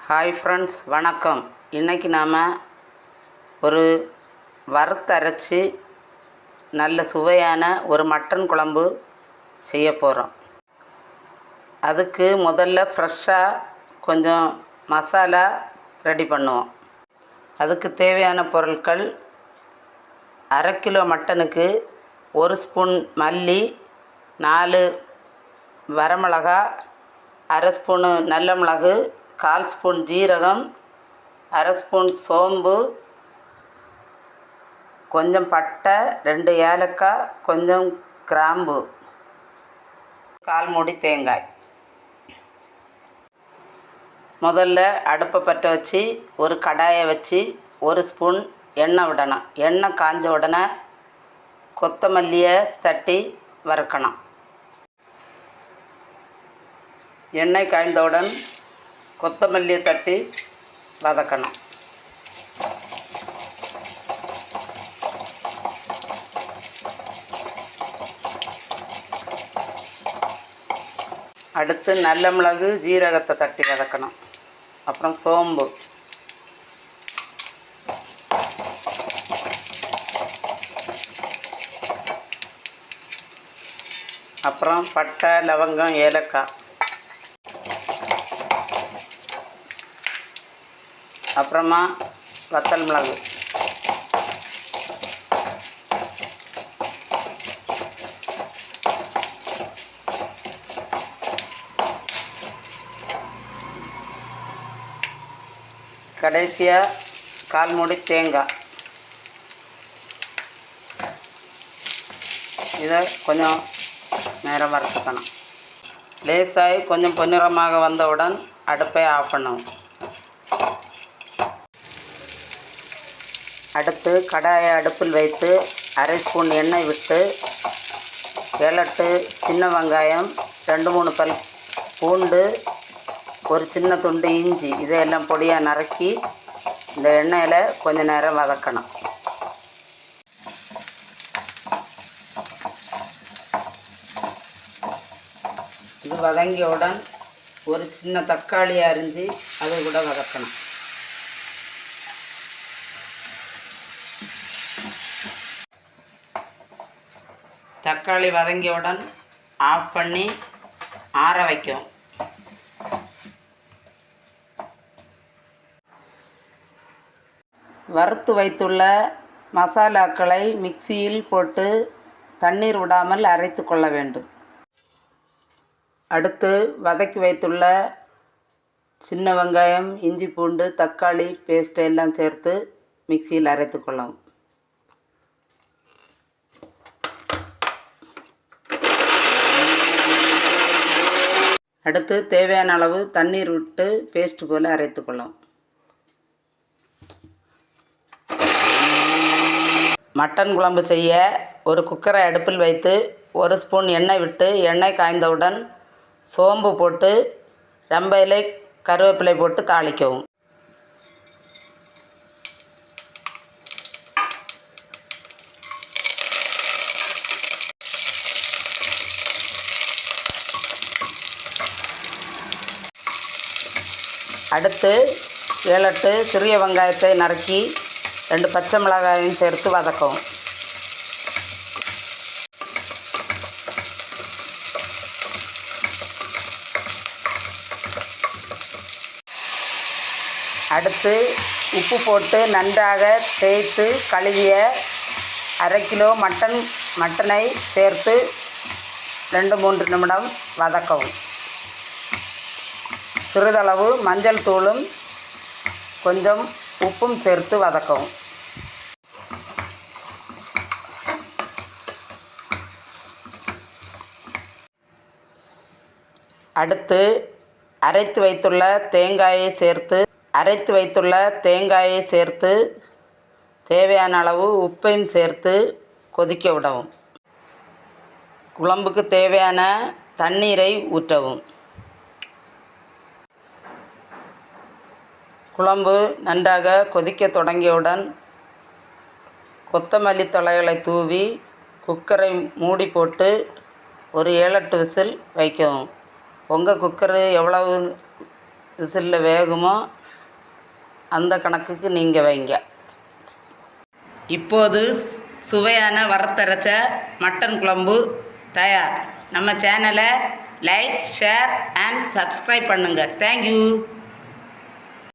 Hi friends, வணக்கம். இன்றைக்கி நாம் ஒரு வறுத்தரைச்சி நல்ல சுவையான ஒரு மட்டன் குழம்பு செய்ய போகிறோம். அதுக்கு முதல்ல ஃப்ரெஷ்ஷாக கொஞ்சம் மசாலா ரெடி பண்ணுவோம். அதுக்கு தேவையான பொருட்கள்: அரை கிலோ மட்டனுக்கு 1 ஸ்பூன் மல்லி, 4 வரமிளகா, அரை ஸ்பூனு நல்ல மிளகு, 1/4 ஸ்பூன் ஜீரகம், அரை ஸ்பூன் சோம்பு, கொஞ்சம் பட்டை, 2 ஏலக்காய், கொஞ்சம் கிராம்பு, 1/4 மூடி தேங்காய். முதல்ல அடுப்பை பற்ற வச்சு ஒரு கடாயை வச்சு 1 ஸ்பூன் எண்ணெய் விடணும். எண்ணெய் காஞ்ச உடனே கொத்தமல்லியை தட்டி வறுக்கணும். எண்ணெய் காய்ந்தவுடன் கொத்தமல்லியை தட்டி வதக்கணும். அடுத்து நல்ல மிளகு, ஜீரகத்தை தட்டி வதக்கணும். அப்புறம் சோம்பு, அப்புறம் பட்டை, லவங்கம், ஏலக்காய், அப்புறமா வத்தல் மிளகு, கடைசியாக 1/4 மூடி தேங்காய். இதை கொஞ்சம் நேரம் வறுத்துக்கணும். லேசாகி கொஞ்சம் பொன்னிறமாக வந்தவுடன் அடுப்பை ஆஃப் பண்ணணும். அடுத்து கடாயை அடுப்பில் வைத்து அரை ஸ்பூன் எண்ணெய் விட்டு 7-8 சின்ன வெங்காயம், 2-3 பல் பூண்டு, ஒரு சின்ன துண்டு இஞ்சி, இதையெல்லாம் பொடியாக நறுக்கி இந்த எண்ணெயில் கொஞ்சம் நேரம் வதக்கணும். இது வதங்கியவுடன் ஒரு சின்ன தக்காளி அரிஞ்சு அதை கூட வதக்கணும். தக்காளி வதங்கியவுடன் ஆஃப் பண்ணி ஆற வைக்கும். வறுத்து வைத்துள்ள மசாலாக்களை மிக்சியில் போட்டு தண்ணீர் விடாமல் அரைத்து கொள்ள வேண்டும். அடுத்து வதக்கி வைத்துள்ள சின்ன வெங்காயம், இஞ்சி, பூண்டு, தக்காளி பேஸ்ட் எல்லாம் சேர்த்து மிக்சியில் அரைத்து கொள்ளவும். அடுத்து தேவையான அளவு தண்ணீர் விட்டு பேஸ்ட் போல் அரைத்து கொள்ளும். மட்டன் குழம்பு செய்ய ஒரு குக்கரை அடுப்பில் வைத்து 1 ஸ்பூன் எண்ணெய் விட்டு எண்ணெய் காய்ந்தவுடன் சோம்பு போட்டு ரம்ப இலை, கருவேப்பிலை போட்டு தாளிக்கவும். அடுத்து 7-8 சிறிய வெங்காயத்தை நறுக்கி 2 பச்சை மிளகாயும் சேர்த்து வதக்கவும். அடுத்து உப்பு போட்டு நன்றாக தேய்த்து கழுவிய அரை கிலோ மட்டனை சேர்த்து 2-3 நிமிடம் வதக்கவும். சிறிதளவு மஞ்சள் தூளும் கொஞ்சம் உப்பும் சேர்த்து வதக்கவும். அடுத்து அரைத்து வைத்துள்ள தேங்காயை சேர்த்து தேவையான அளவு உப்பையும் சேர்த்து கொதிக்க விடவும். குழம்புக்கு தேவையான தண்ணீரை ஊற்றவும். குழம்பு நன்றாக கொதிக்க தொடங்கியவுடன் கொத்தமல்லி தழைகளை தூவி குக்கரை மூடி போட்டு ஒரு 7-8 விசில் வைக்கவும். உங்கள் குக்கரு எவ்வளவு விசிலில் வேகுமோ அந்த கணக்குக்கு நீங்கள் வைங்க. இப்போது சுவையான வறுத்தரைச்ச மட்டன் குழம்பு தயார். நம்ம சேனலை லைக், ஷேர் அண்ட் சப்ஸ்கிரைப் பண்ணுங்கள். தேங்க்யூ.